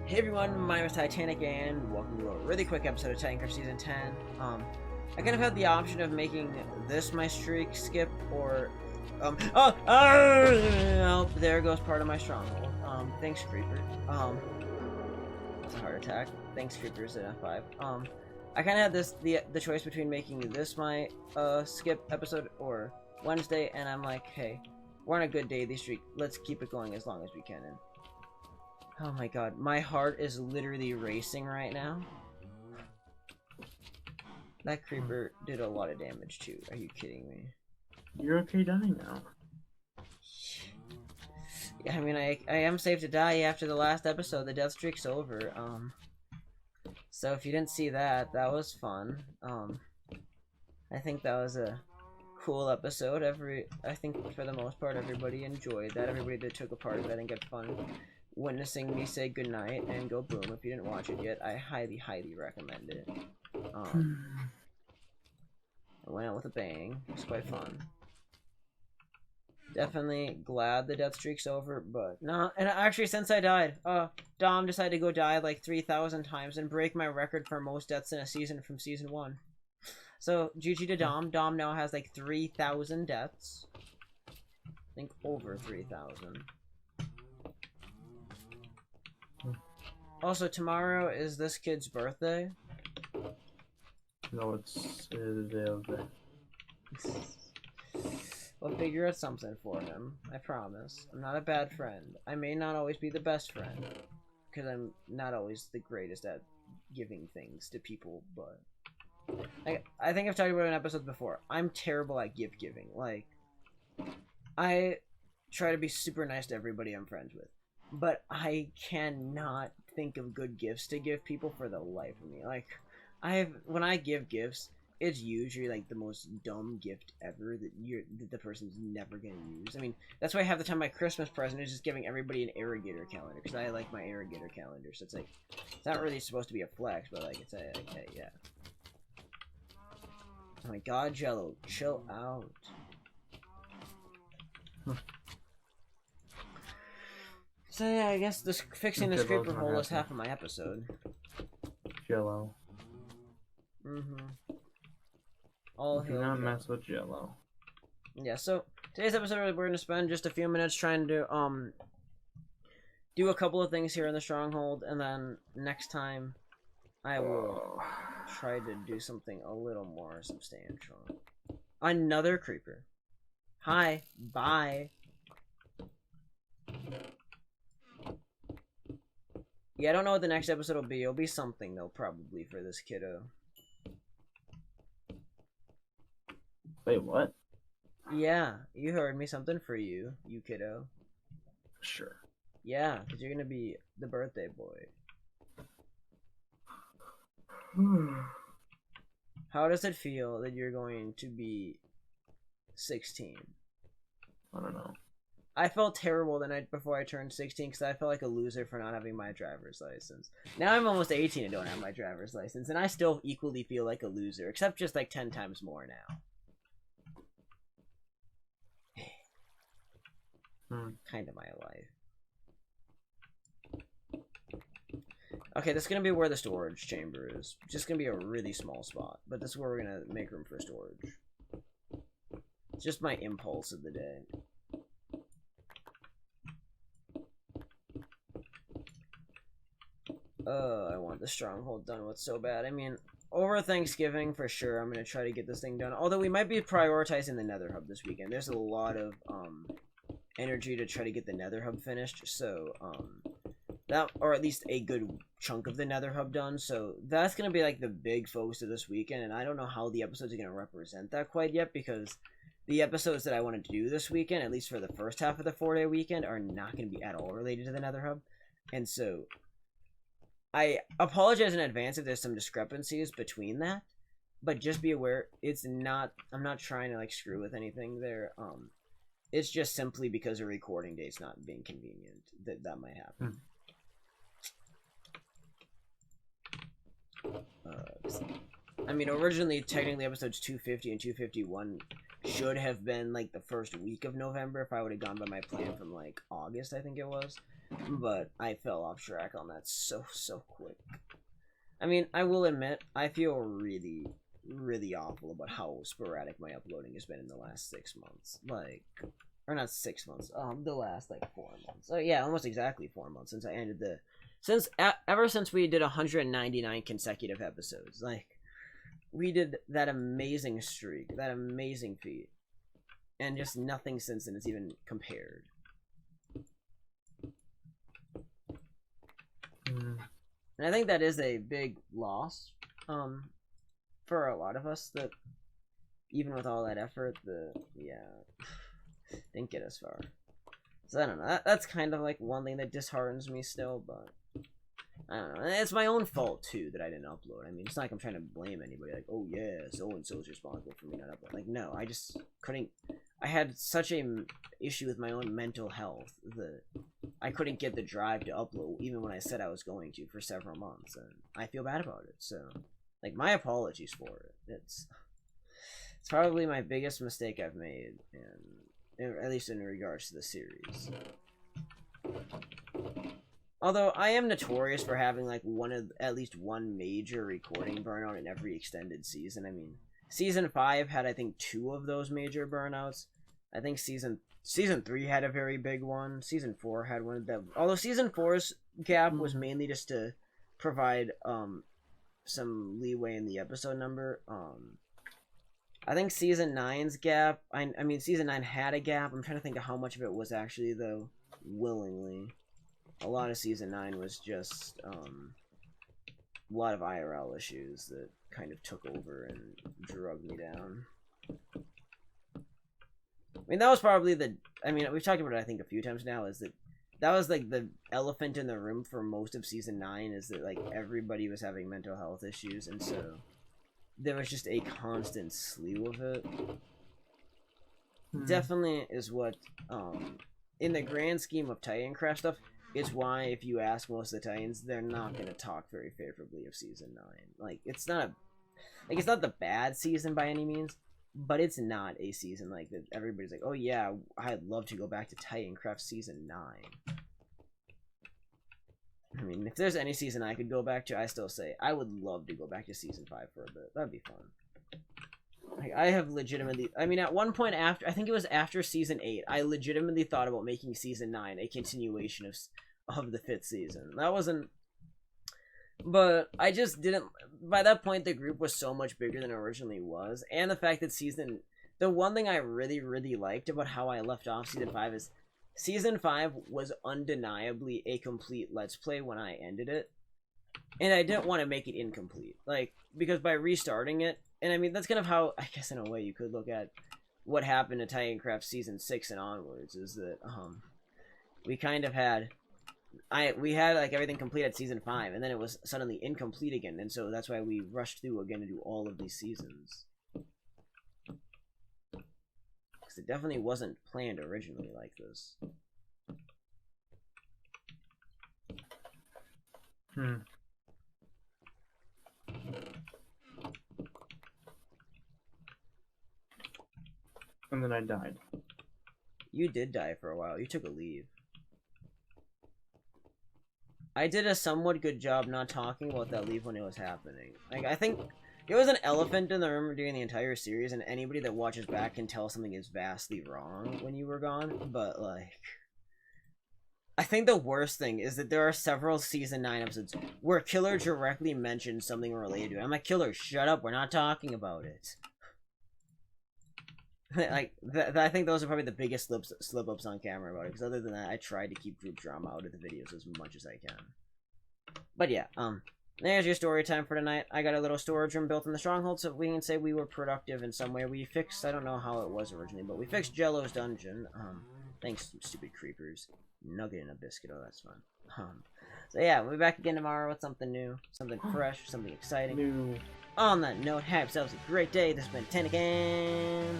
Hey everyone, my name is Titanic and welcome to a really quick episode of Titancraft Season 10. I kind of had the option of making this my streak skip or, there goes part of my stronghold. Thanks Creeper. That's a heart attack. Thanks Creepers at F5. I kind of had the choice between making this my, skip episode or Wednesday, and I'm like, hey, we're on a good daily streak, let's keep it going as long as we can. And oh my god, my heart is literally racing right now. That creeper did a lot of damage too. Are you kidding me? You're okay dying now. Yeah, I mean, I am safe to die after the last episode. The death streak's over. So if you didn't see that, that was fun. I think that was a cool episode. I think for the most part, everybody enjoyed that. Everybody that took a part of it and got fun witnessing me say goodnight and go boom. If you didn't watch it yet, I highly, highly recommend it. I went out with a bang. It was quite fun. Definitely glad the death streak's over, but no. And actually, since I died, Dom decided to go die like 3,000 times and break my record for most deaths in a season from season 1. So GG to Dom. Dom now has like 3,000 deaths. I think over 3,000. Also, tomorrow is this kid's birthday. No, it's the day of the... We'll figure out something for him. I promise. I'm not a bad friend. I may not always be the best friend, because I'm not always the greatest at giving things to people, but... I think I've talked about it in episodes before. I'm terrible at gift giving. Like, I try to be super nice to everybody I'm friends with, but I cannot think of good gifts to give people for the life of me. Like, when I give gifts, it's usually like the most dumb gift ever that the person's never gonna use. I mean, that's why half the time my Christmas present is just giving everybody an irrigator calendar, because I like my irrigator calendar. So it's like, it's not really supposed to be a flex, but like, it's like, okay, yeah. Oh my god, Jello, chill out. So yeah, I guess this fixing this creeper hole is half of my episode. Jello. All do not mess with Jello. Yeah, so today's episode we're gonna spend just a few minutes trying to do a couple of things here in the stronghold, and then next time I will try to do something a little more substantial. Another creeper. Hi, bye. Yeah, I don't know what the next episode will be. It'll be something, though, probably, for this kiddo. Wait, what? Yeah, you heard me. Something for you, you kiddo. Sure. Yeah, because you're going to be the birthday boy. How does it feel that you're going to be 16? I don't know. I felt terrible the night before I turned 16 because I felt like a loser for not having my driver's license. Now I'm almost 18 and don't have my driver's license, and I still equally feel like a loser, except just like 10 times more now. Kind of my life. Okay, this is going to be where the storage chamber is. Just going to be a really small spot, but this is where we're going to make room for storage. It's just my impulse of the day. I want the stronghold done with so bad. I mean, over Thanksgiving, for sure, I'm going to try to get this thing done. Although we might be prioritizing the nether hub this weekend. There's a lot of, energy to try to get the nether hub finished, so, that, or at least a good chunk of the nether hub done, so that's going to be, like, the big focus of this weekend, and I don't know how the episodes are going to represent that quite yet, because the episodes that I wanted to do this weekend, at least for the first half of the 4-day weekend, are not going to be at all related to the nether hub, and so I apologize in advance if there's some discrepancies between that, but just be aware, it's not, I'm not trying to, like, screw with anything there. It's just simply because a recording date's not being convenient that might happen. I mean, originally, technically, episodes 250 and 251 should have been like the first week of November if I would have gone by my plan from like August, I think it was. But I fell off track on that so quick. I mean, I will admit, I feel really, really awful about how sporadic my uploading has been in the last 6 months. Like, or not 6 months, the last like 4 months. So yeah, almost exactly 4 months since I ended the, ever since we did 199 consecutive episodes. Like, we did that amazing streak, that amazing feat, and just nothing since then is even compared. And I think that is a big loss, for a lot of us, that even with all that effort, didn't get as far. So I don't know, that's kind of like one thing that disheartens me still, but I don't know. It's my own fault too that I didn't upload. I mean, it's not like I'm trying to blame anybody, like, oh yeah, so-and-so is responsible for me not uploading. Like, no, I just couldn't. I had such a issue with my own mental health that I couldn't get the drive to upload even when I said I was going to for several months, and I feel bad about it. So, like, my apologies for it. It's probably my biggest mistake I've made, and at least in regards to the series. Although I am notorious for having like at least one major recording burnout in every extended season. I mean, Season 5 had, I think, 2 of those major burnouts. I think Season 3 had a very big one. Season 4 had one of them. Although Season 4's gap was mainly just to provide some leeway in the episode number. I think Season 9's gap, I mean, Season 9 had a gap. I'm trying to think of how much of it was actually, though, willingly. A lot of Season 9 was just a lot of IRL issues that kind of took over and drug me down. I mean, that was probably we've talked about it, I think, a few times now, is that was, like, the elephant in the room for most of Season 9, is that, like, everybody was having mental health issues, and so there was just a constant slew of it. Definitely is what, in the grand scheme of Titancraft stuff, it's why, if you ask most of the Titans, they're not going to talk very favorably of Season 9. Like, it's not the bad season by any means, but it's not a season like that everybody's like, oh yeah, I'd love to go back to Titancraft Season 9. I mean, if there's any season I could go back to, I still say I would love to go back to Season 5 for a bit. That'd be fun. Like, I have legitimately, I mean, at one point after, I think it was after Season 8, I legitimately thought about making Season 9 a continuation of the 5th season. That wasn't, but I just didn't, by that point the group was so much bigger than it originally was, and the fact that the one thing I really, really liked about how I left off Season 5 is Season 5 was undeniably a complete Let's Play when I ended it, and I didn't want to make it incomplete, like, because by restarting it, and I mean, that's kind of how, I guess in a way, you could look at what happened to Titancraft Season 6 and onwards, is that, we kind of had, we had, like, everything complete at Season 5, and then it was suddenly incomplete again, and so that's why we rushed through again to do all of these seasons. Because it definitely wasn't planned originally like this. And then I died. You did die for a while. You took a leave. I did a somewhat good job not talking about that leave when it was happening. Like, I think it was an elephant in the room during the entire series, and anybody that watches back can tell something is vastly wrong when you were gone, but, like, I think the worst thing is that there are several Season 9 episodes where Killer directly mentions something related to it. I'm like, Killer, shut up, we're not talking about it. Like, I think those are probably the biggest slip-ups on camera about it, because other than that, I tried to keep group drama out of the videos as much as I can. But yeah, there's your story time for tonight. I got a little storage room built in the stronghold, so we can say we were productive in some way. We fixed, I don't know how it was originally, but we fixed Jello's dungeon. Thanks, stupid creepers. Nugget and a biscuit, oh, that's fun. So yeah, we'll be back again tomorrow with something new, something fresh, something exciting. New. On that note, have yourselves a great day. This has been Titancraft.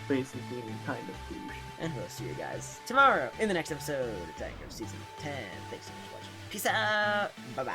Basically, kind of douche. And we'll see you guys tomorrow in the next episode of Titancraft Season 10. Thanks so much for watching. Peace out. Bye-bye.